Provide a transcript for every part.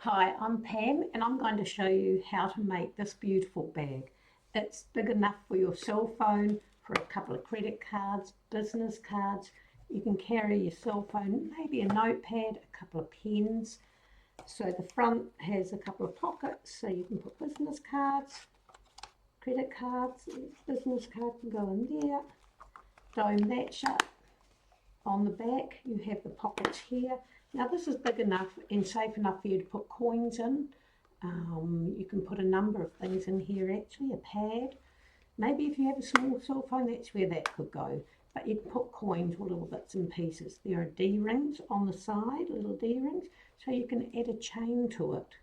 Hi, I'm Pam and I'm going to show you how to make this beautiful bag. It's big enough for your cell phone, for a couple of credit cards, business cards. You can carry your cell phone, maybe a notepad, a couple of pens. So the front has a couple of pockets so you can put business cards, credit cards. Business card can go in there. Dome that shut. On the back you have the pockets here. Now this is big enough and safe enough for you to put coins in. You can put a number of things in here actually, a pad. Maybe if you have a small cell phone, that's where that could go. But you can put coins or little bits and pieces. There are D-rings on the side, little D-rings, so you can add a chain to it.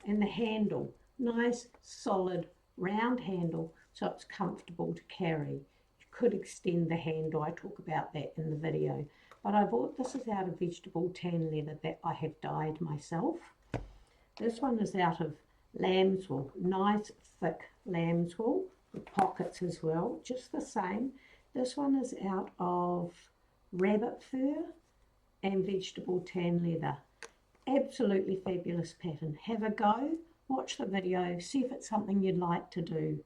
And the handle, nice, solid, round handle, so it's comfortable to carry. You could extend the handle, I talk about that in the video. But this is out of vegetable tan leather that I have dyed myself. This one is out of lamb's wool, nice thick lamb's wool with pockets as well, just the same. This one is out of rabbit fur and vegetable tan leather. Absolutely fabulous pattern. Have a go, watch the video, see if it's something you'd like to do.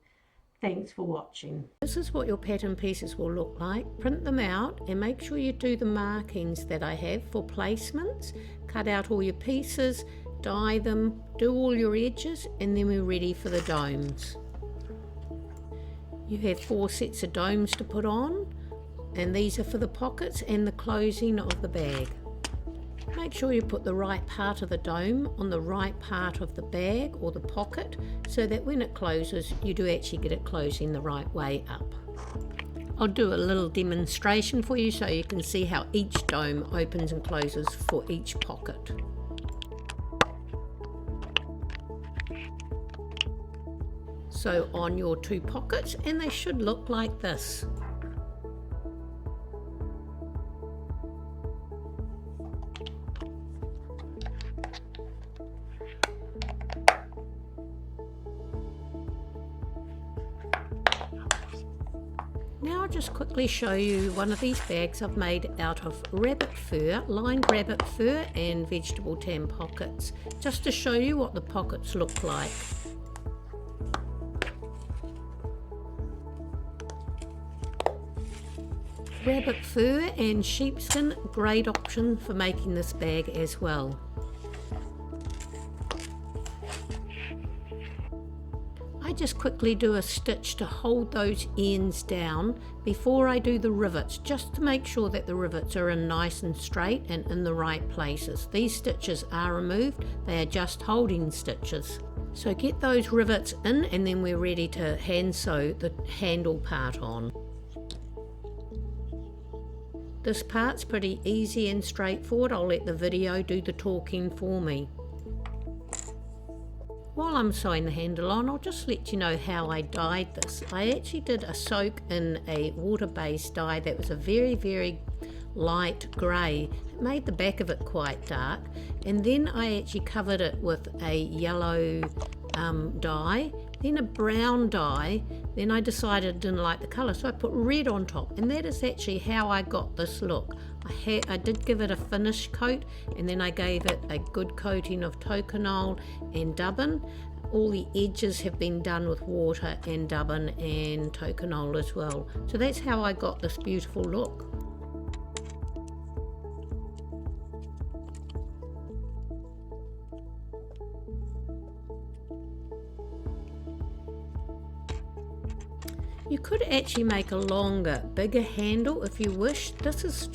Thanks for watching. This is what your pattern pieces will look like. Print them out and make sure you do the markings that I have for placements. Cut out all your pieces, dye them, do all your edges, and then we're ready for the domes. You have 4 sets of domes to put on, and these are for the pockets and the closing of the bag. Make sure you put the right part of the dome on the right part of the bag or the pocket so that when it closes you do actually get it closing the right way up. I'll do a little demonstration for you so you can see how each dome opens and closes for each pocket. So on your 2 pockets, and they should look like this. Now I'll just quickly show you one of these bags I've made out of rabbit fur, lined rabbit fur and vegetable tan pockets, just to show you what the pockets look like. Rabbit fur and sheepskin, great option for making this bag as well. I just quickly do a stitch to hold those ends down before I do the rivets, just to make sure that the rivets are in nice and straight and in the right places. These stitches are removed, they are just holding stitches. So get those rivets in and then we're ready to hand sew the handle part on. This part's pretty easy and straightforward. I'll let the video do the talking for me. While I'm sewing the handle on, I'll just let you know how I dyed this. I actually did a soak in a water-based dye that was a very, very light grey. It made the back of it quite dark, and then I actually covered it with a yellow dye, then a brown dye, then I decided I didn't like the colour, so I put red on top, and that is actually how I got this look. I did give it a finish coat, and then I gave it a good coating of tokonole and dubbin. All the edges have been done with water and dubbin and tokonole as well. So that's how I got this beautiful look. You could actually make a longer, bigger handle if you wish. This is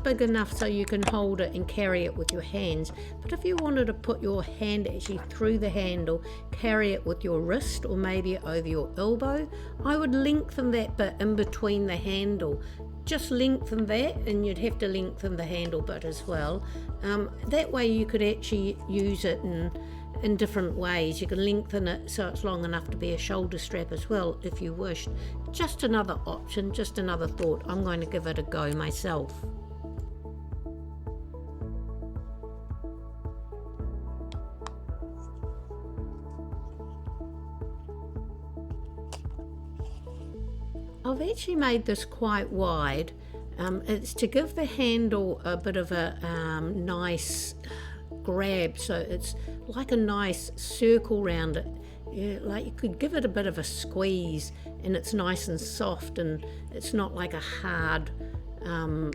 big enough so you can hold it and carry it with your hands. But if you wanted to put your hand actually through the handle, carry it with your wrist or maybe over your elbow, I would lengthen that bit in between the handle. Just lengthen that, and you'd have to lengthen the handle bit as well. That way you could actually use it in different ways. You can lengthen it so it's long enough to be a shoulder strap as well if you wished. Just another option, just another thought. I'm going to give it a go myself. I've actually made this quite wide. It's to give the handle a bit of a nice grab, so it's like a nice circle round it. Yeah, like you could give it a bit of a squeeze and it's nice and soft, and it's not like a hard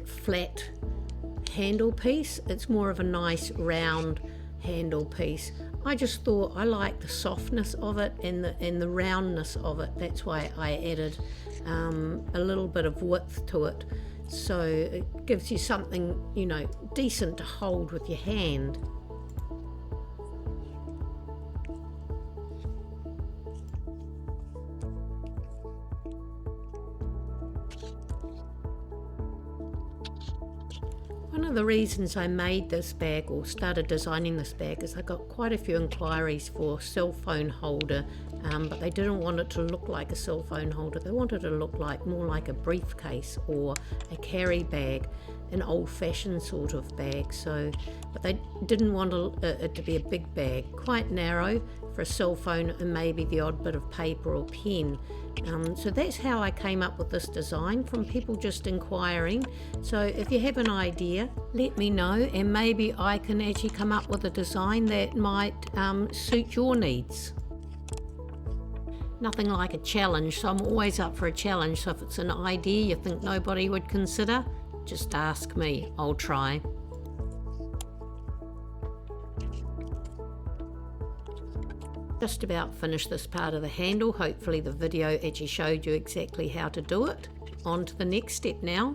flat handle piece. It's more of a nice round handle piece. I just thought I like the softness of it and the roundness of it. That's why I added a little bit of width to it, so it gives you something, you know, decent to hold with your hand. One of the reasons I made this bag or started designing this bag is I got quite a few inquiries for cell phone holder, but they didn't want it to look like a cell phone holder. They wanted it to look like more like a briefcase or a carry bag, an old-fashioned sort of bag. So, but they didn't want it to be a big bag, quite narrow for a cell phone and maybe the odd bit of paper or pen. So that's how I came up with this design, from people just inquiring. So if you have an idea, let me know, and maybe I can actually come up with a design that might suit your needs. Nothing like a challenge, so I'm always up for a challenge. So if it's an idea you think nobody would consider, just ask me, I'll try. Just about finished this part of the handle. Hopefully the video actually showed you exactly how to do it. On to the next step now.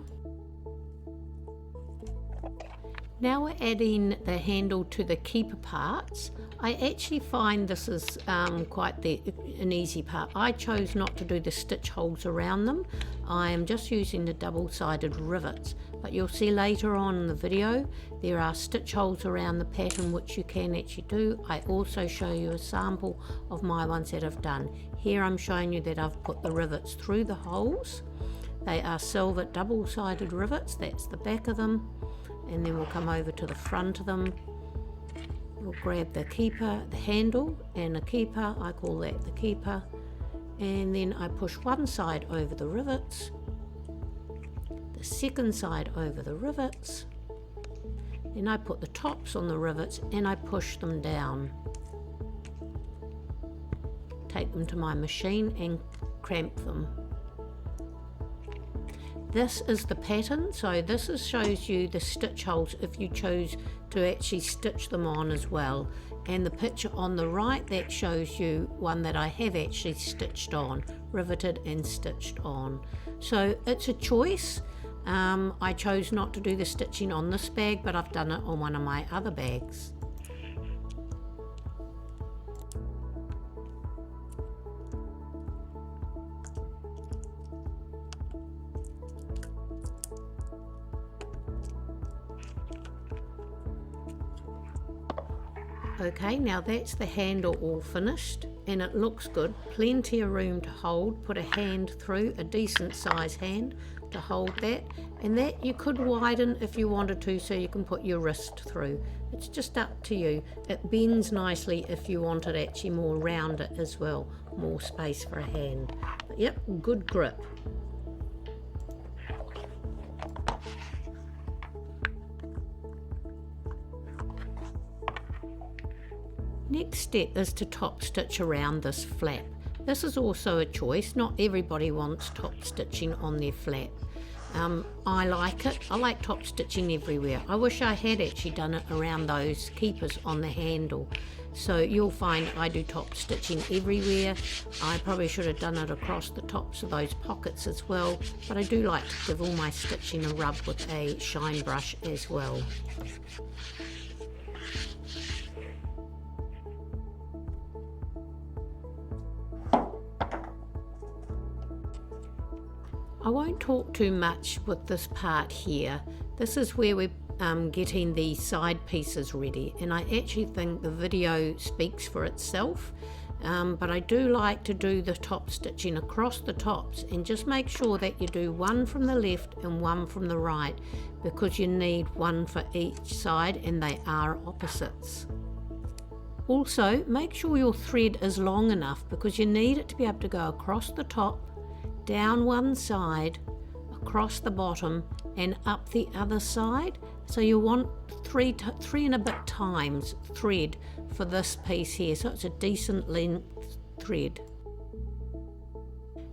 Now we're adding the handle to the keeper parts. I actually find this is quite an easy part. I chose not to do the stitch holes around them. I am just using the double-sided rivets, but you'll see later on in the video there are stitch holes around the pattern which you can actually do. I also show you a sample of my ones that I've done. Here I'm showing you that I've put the rivets through the holes. They are silver double-sided rivets, that's the back of them, and then we'll come over to the front of them. We'll grab the keeper, the handle, and the keeper, I call that the keeper, and then I push one side over the rivets, the second side over the rivets, then I put the tops on the rivets and I push them down. Take them to my machine and cramp them. This is the pattern, so this shows you the stitch holes if you chose to actually stitch them on as well. And the picture on the right, that shows you one that I have actually stitched on, riveted and stitched on. So it's a choice. I chose not to do the stitching on this bag, but I've done it on one of my other bags. Okay, now that's the handle all finished and it looks good. Plenty of room to hold. Put a hand through, a decent size hand to hold that, and that you could widen if you wanted to, so you can put your wrist through. It's just up to you. It bends nicely if you want it actually more rounded as well, more space for a hand. But yep, good grip. Next step is to top stitch around this flap. This is also a choice. Not everybody wants top stitching on their flap. I like it. I like top stitching everywhere. I wish I had actually done it around those keepers on the handle. So you'll find I do top stitching everywhere. I probably should have done it across the tops of those pockets as well, but I do like to give all my stitching a rub with a shine brush as well. I won't talk too much with this part here. This is where we're getting the side pieces ready, and I actually think the video speaks for itself, but I do like to do the top stitching across the tops, and just make sure that you do one from the left and one from the right, because you need one for each side and they are opposites. Also, make sure your thread is long enough, because you need it to be able to go across the top, down one side, across the bottom and up the other side. So you want three and a bit times thread for this piece here, so it's a decent length thread.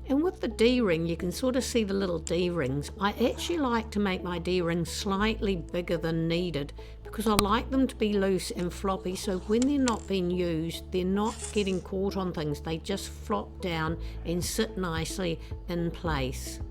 And with the D-ring, you can sort of see the little D-rings. I actually like to make my D-rings slightly bigger than needed because I like them to be loose and floppy, so when they're not being used, they're not getting caught on things. They just flop down and sit nicely in place.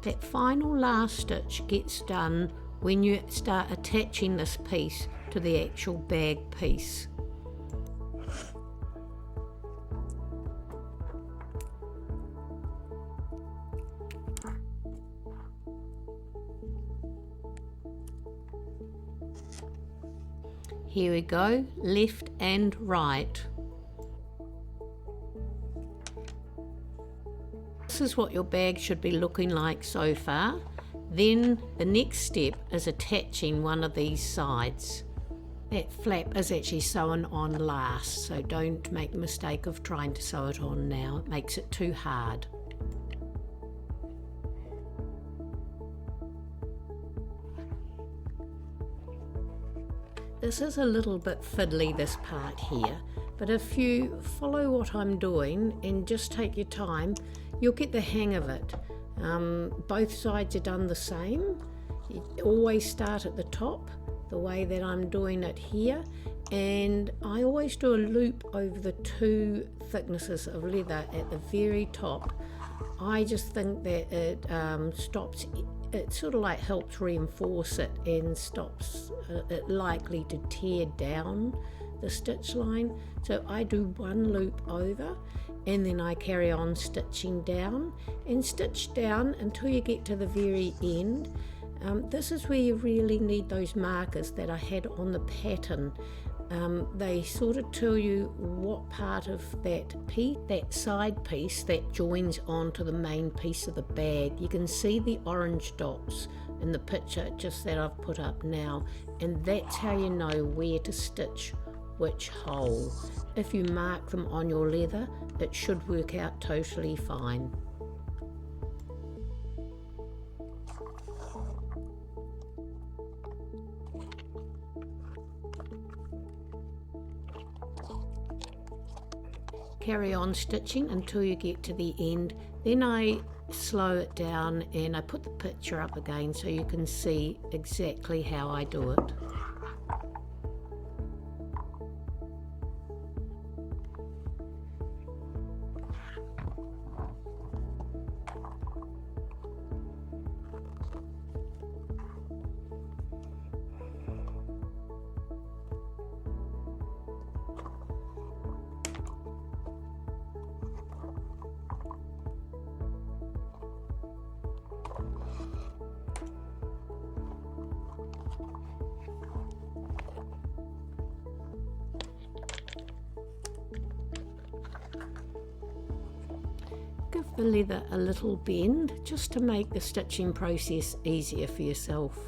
That final last stitch gets done when you start attaching this piece to the actual bag piece. Here we go, left and right. This is what your bag should be looking like so far. Then the next step is attaching one of these sides. That flap is actually sewn on last, so don't make the mistake of trying to sew it on now. It makes it too hard. This is a little bit fiddly, this part here, but if you follow what I'm doing and just take your time, you'll get the hang of it. Both sides are done the same. You always start at the top, the way that I'm doing it here, and I always do a loop over the two thicknesses of leather at the very top. I just think that it stops, it sort of like helps reinforce it and stops it likely to tear down the stitch line. So I do one loop over and then I carry on stitching down and stitch down until you get to the very end. This is where you really need those markers that I had on the pattern. They sort of tell you what part of that piece, that side piece that joins onto the main piece of the bag. You can see the orange dots in the picture just that I've put up now, and that's how you know where to stitch which hole. If you mark them on your leather, it should work out totally fine. Carry on stitching until you get to the end. Then I slow it down and I put the picture up again so you can see exactly how I do it. Give the leather a little bend just to make the stitching process easier for yourself.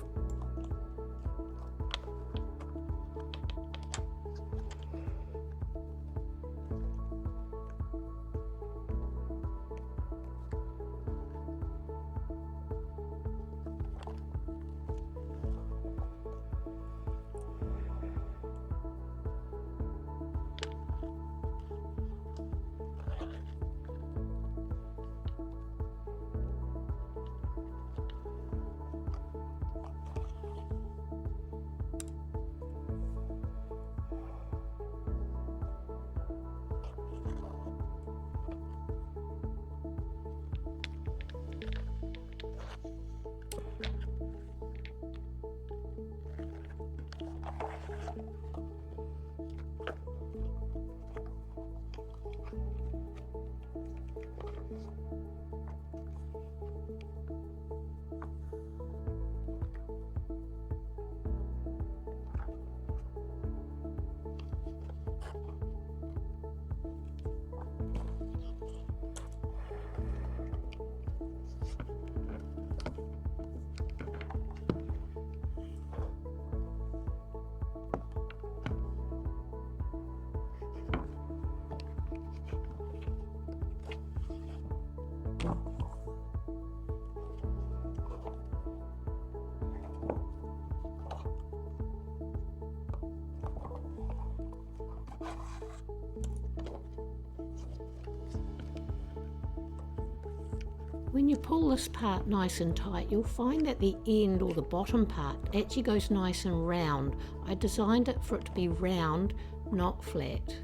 When you pull this part nice and tight, you'll find that the end or the bottom part actually goes nice and round. I designed it for it to be round, not flat.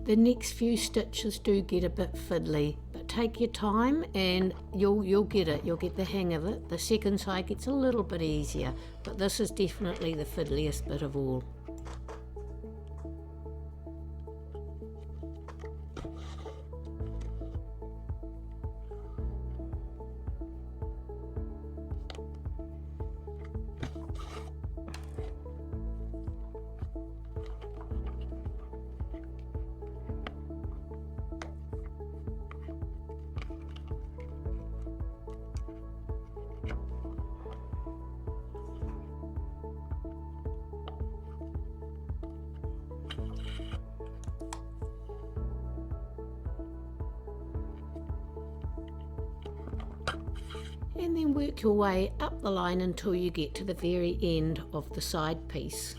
The next few stitches do get a bit fiddly, but take your time and you'll get it. You'll get the hang of it. The second side gets a little bit easier, but this is definitely the fiddliest bit of all. And then work your way up the line until you get to the very end of the side piece.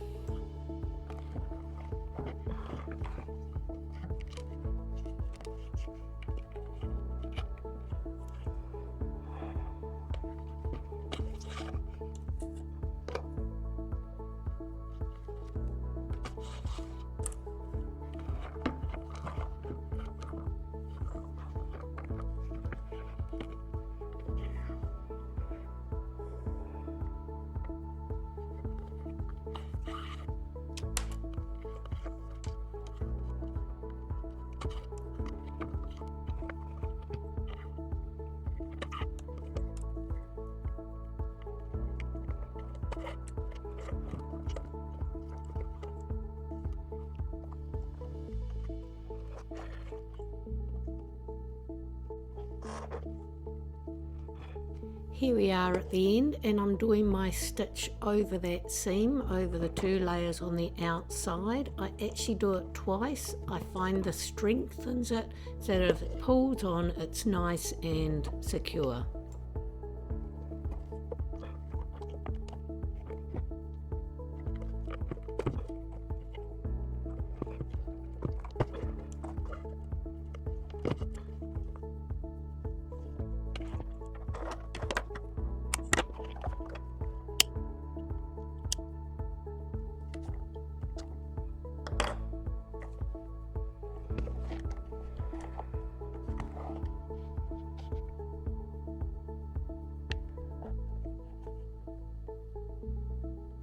Here we are at the end, and I'm doing my stitch over that seam, over the 2 layers on the outside. I actually do it twice. I find this strengthens it, so that if it pulls on, it's nice and secure.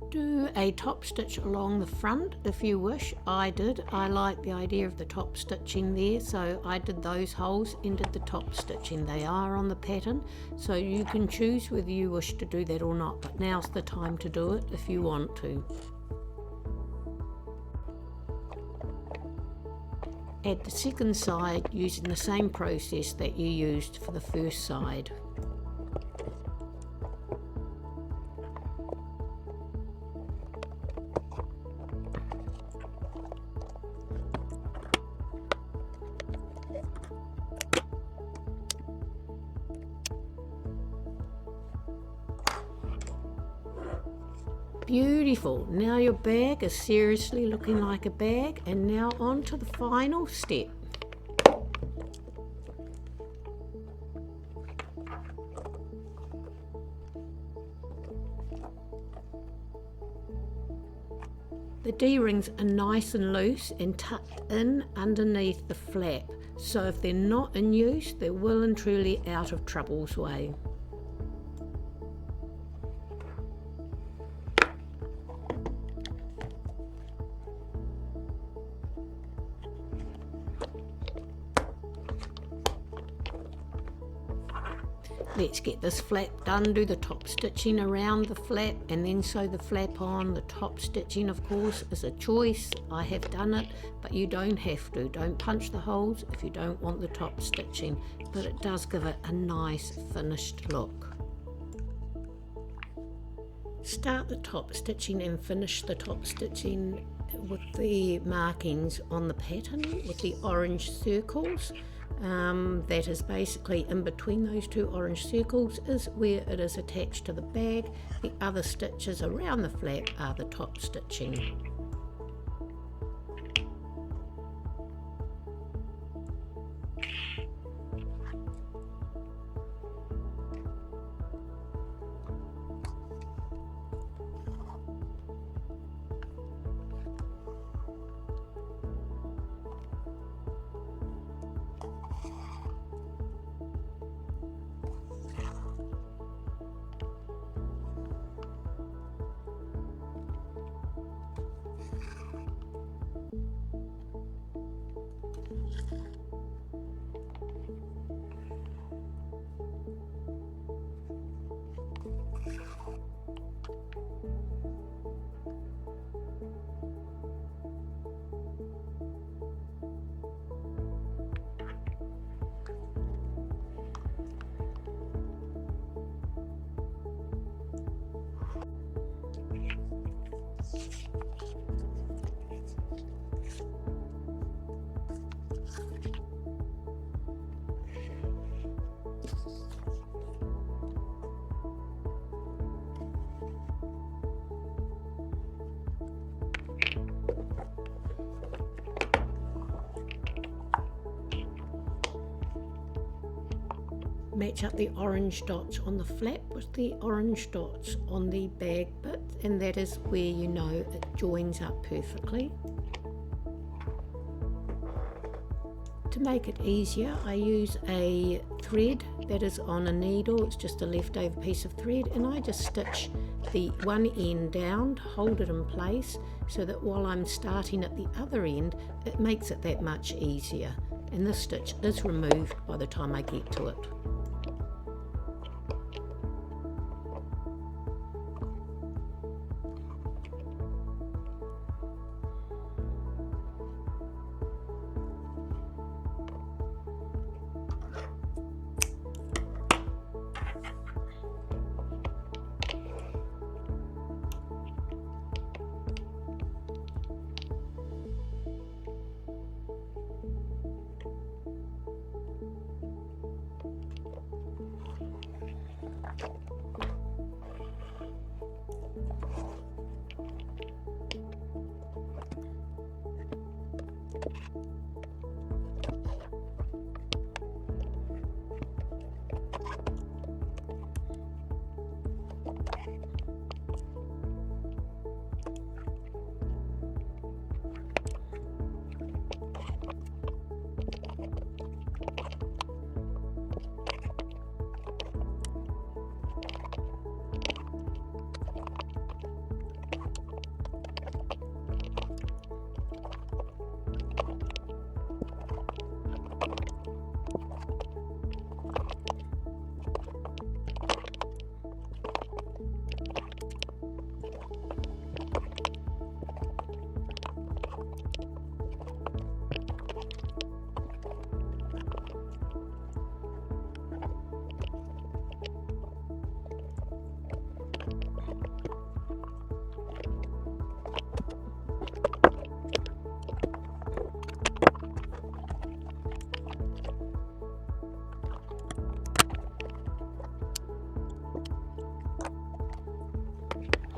Do a top stitch along the front if you wish. I did. I like the idea of the top stitching there, so I did those holes and did the top stitching. They are on the pattern, so you can choose whether you wish to do that or not, but now's the time to do it if you want to. Add the second side using the same process that you used for the first side. Beautiful. Now your bag is seriously looking like a bag, and now on to the final step. The D-rings are nice and loose and tucked in underneath the flap, so if they're not in use, they're well and truly out of trouble's way. Let's get this flap done. Do the top stitching around the flap and then sew the flap on. The top stitching, of course, is a choice. I have done it, but you don't have to. Don't punch the holes if you don't want the top stitching, but it does give it a nice finished look. Start the top stitching and finish the top stitching with the markings on the pattern with the orange circles. That is basically in between those two orange circles is where it is attached to the bag. The other stitches around the flap are the top stitching. Match up the orange dots on the flap with the orange dots on the bag bit, and that is where you know it joins up perfectly. To make it easier, I use a thread that is on a needle. It's just a leftover piece of thread, and I just stitch the one end down, hold it in place so that while I'm starting at the other end, it makes it that much easier. And this stitch is removed by the time I get to it.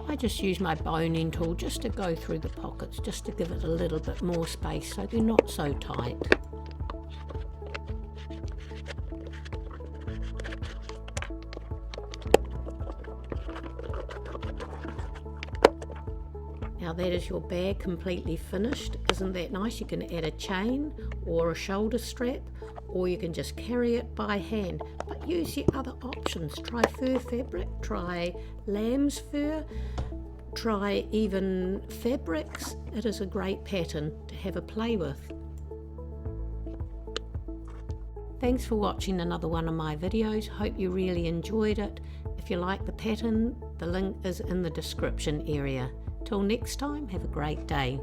I just use my boning tool just to go through the pockets, just to give it a little bit more space so they're not so tight. Now that is your bag completely finished. Isn't that nice? You can add a chain or a shoulder strap, or you can just carry it by hand, but use your other options. Try fur fabric, try lamb's fur, try even fabrics. It is a great pattern to have a play with. Thanks for watching another one of my videos. Hope you really enjoyed it. If you like the pattern, the link is in the description area. Till next time, have a great day.